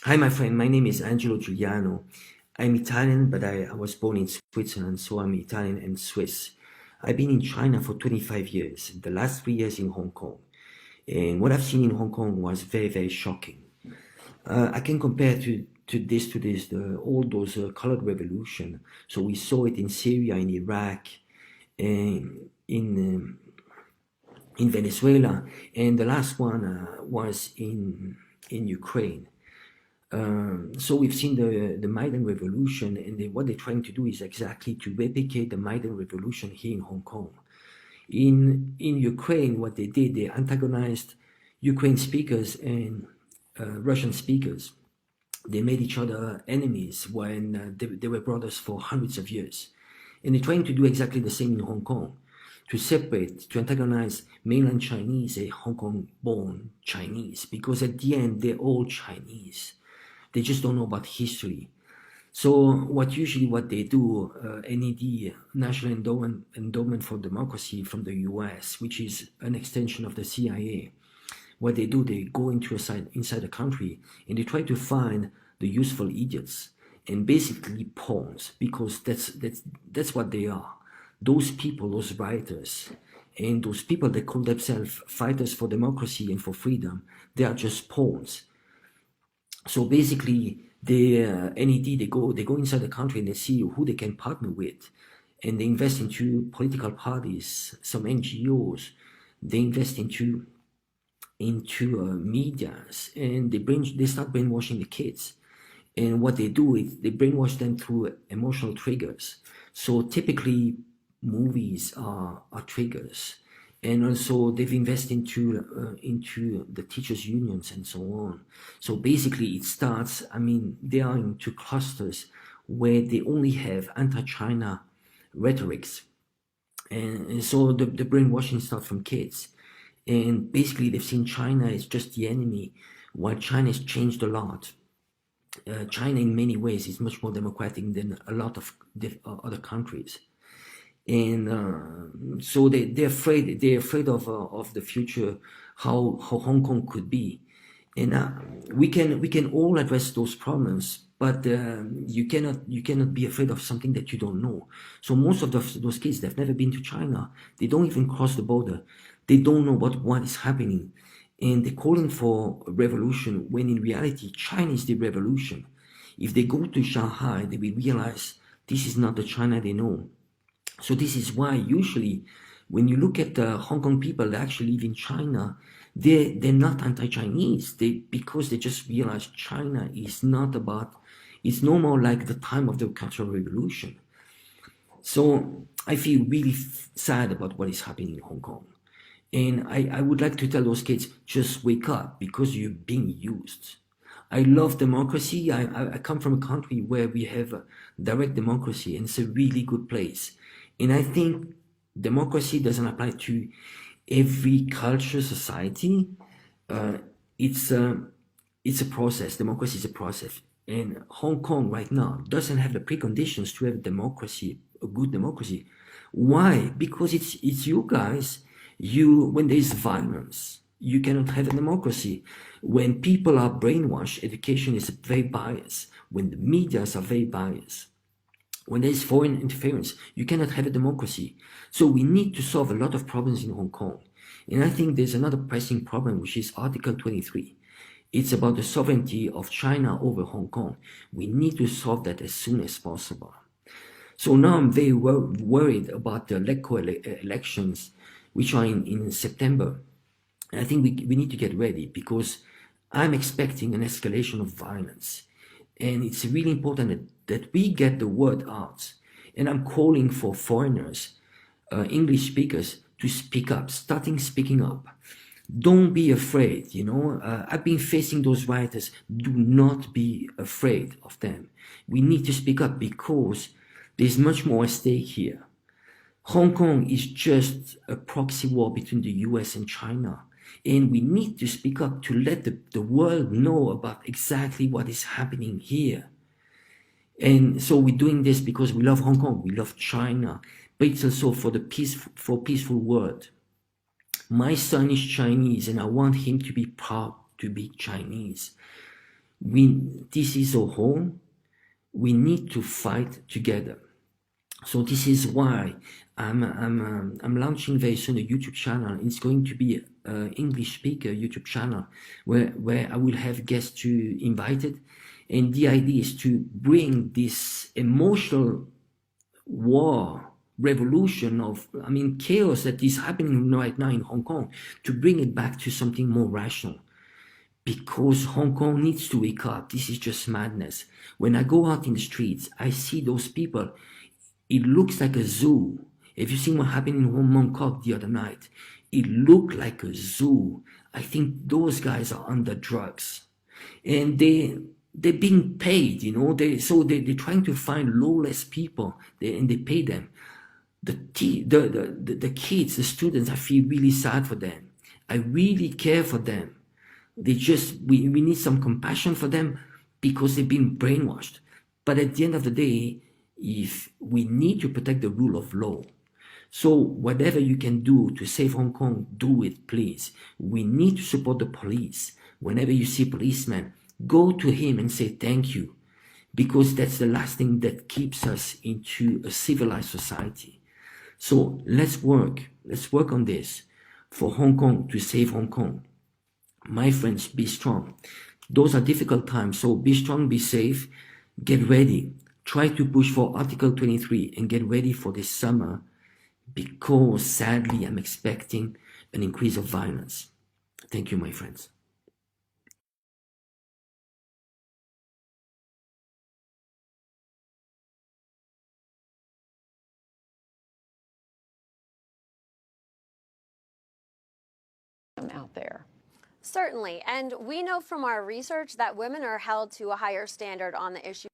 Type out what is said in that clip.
Hi, my friend. My name is Angelo Giuliano. I'm Italian, but I was born in Switzerland, so I'm Italian and Swiss. I've been in China for 25 years, the last 3 years in Hong Kong. And what I've seen in Hong Kong was very, very shocking. I can compare all those colored revolution. So we saw it in Syria, in Iraq, and in Venezuela, and the last one was in Ukraine. So we've seen the Maidan Revolution, and what they're trying to do is exactly to replicate the Maidan Revolution here in Hong Kong. In Ukraine, what they did, they antagonized Ukraine speakers and Russian speakers. They made each other enemies when they were brothers for hundreds of years. And they're trying to do exactly the same in Hong Kong, to separate, to antagonize mainland Chinese and Hong Kong-born Chinese, because at the end, they're all Chinese. They just don't know about history. So what they do, NED, National Endowment for Democracy from the US, which is an extension of the CIA, what they do, they go inside the country and they try to find the useful idiots and basically pawns, because that's what they are. Those people, those writers, and those people that call themselves fighters for democracy and for freedom, they are just pawns. So basically, NED, they go inside the country and they see who they can partner with, and they invest into political parties, some NGOs. They invest into medias, and they start brainwashing the kids. And what they do is they brainwash them through emotional triggers. So typically, movies are triggers. And also they've invested into the teachers' unions and so on. So basically it starts, they are into clusters where they only have anti-China rhetorics. And so the brainwashing starts from kids. And basically they've seen China as just the enemy, while China has changed a lot. China in many ways is much more democratic than a lot of other countries. And so they're afraid of the future, how Hong Kong could be. And we can all address those problems, but you cannot be afraid of something that you don't know. So most of those kids, they've never been to China. They don't even cross the border. They don't know what is happening, and they're calling for a revolution when in reality China is the revolution. If they go to Shanghai, they will realize this is not the China they know. So this is why usually when you look at the Hong Kong people that actually live in China, they're not anti-Chinese, because they just realize China is it's no more like the time of the Cultural Revolution. So I feel really sad about what is happening in Hong Kong. And I would like to tell those kids, just wake up, because you're being used. I love democracy. I come from a country where we have direct democracy, and it's a really good place. And I think democracy doesn't apply to every culture, society. It's a process. Democracy is a process. And Hong Kong right now doesn't have the preconditions to have democracy, a good democracy. Why? Because it's you guys. When there is violence, you cannot have a democracy. When people are brainwashed, education is very biased. When the medias are very biased, when there is foreign interference, you cannot have a democracy. So we need to solve a lot of problems in Hong Kong. And I think there's another pressing problem, which is Article 23. It's about the sovereignty of China over Hong Kong. We need to solve that as soon as possible. So now I'm very worried about the local elections, which are in September. And I think we need to get ready, because I'm expecting an escalation of violence. And it's really important that we get the word out. And I'm calling for foreigners, English speakers, to speak up, speaking up. Don't be afraid, I've been facing those writers. Do not be afraid of them. We need to speak up, because there's much more at stake here. Hong Kong is just a proxy war between the US and China. And we need to speak up to let the world know about exactly what is happening here. And so we're doing this because we love Hong Kong, we love China, but it's also for a peaceful world. My son is Chinese, and I want him to be proud to be Chinese. This is our home. We need to fight together. So this is why I'm launching very soon a YouTube channel. It's going to be an English speaker YouTube channel where I will have guests invited. And the idea is to bring this emotional war, revolution of, chaos that is happening right now in Hong Kong, to bring it back to something more rational. Because Hong Kong needs to wake up. This is just madness. When I go out in the streets, I see those people. It looks like a zoo. Have you seen what happened in Mong Kok the other night? It looked like a zoo. I think those guys are under drugs. And they're being paid, they're trying to find lawless people, and they pay them. The kids, the students, I feel really sad for them. I really care for them. We need some compassion for them because they've been brainwashed. But at the end of the day, if we need to protect the rule of law, so whatever you can do to save Hong Kong, do it, please. We need to support the police. Whenever you see a policeman, go to him and say thank you, because that's the last thing that keeps us into a civilized society. So let's work on this for Hong Kong, to save Hong Kong. My friends, be strong. Those are difficult times, so be strong, be safe, get ready. Try to push for Article 23 and get ready for this summer, because sadly I'm expecting an increase of violence. Thank you, my friends. Out there. Certainly, and we know from our research that women are held to a higher standard on the issue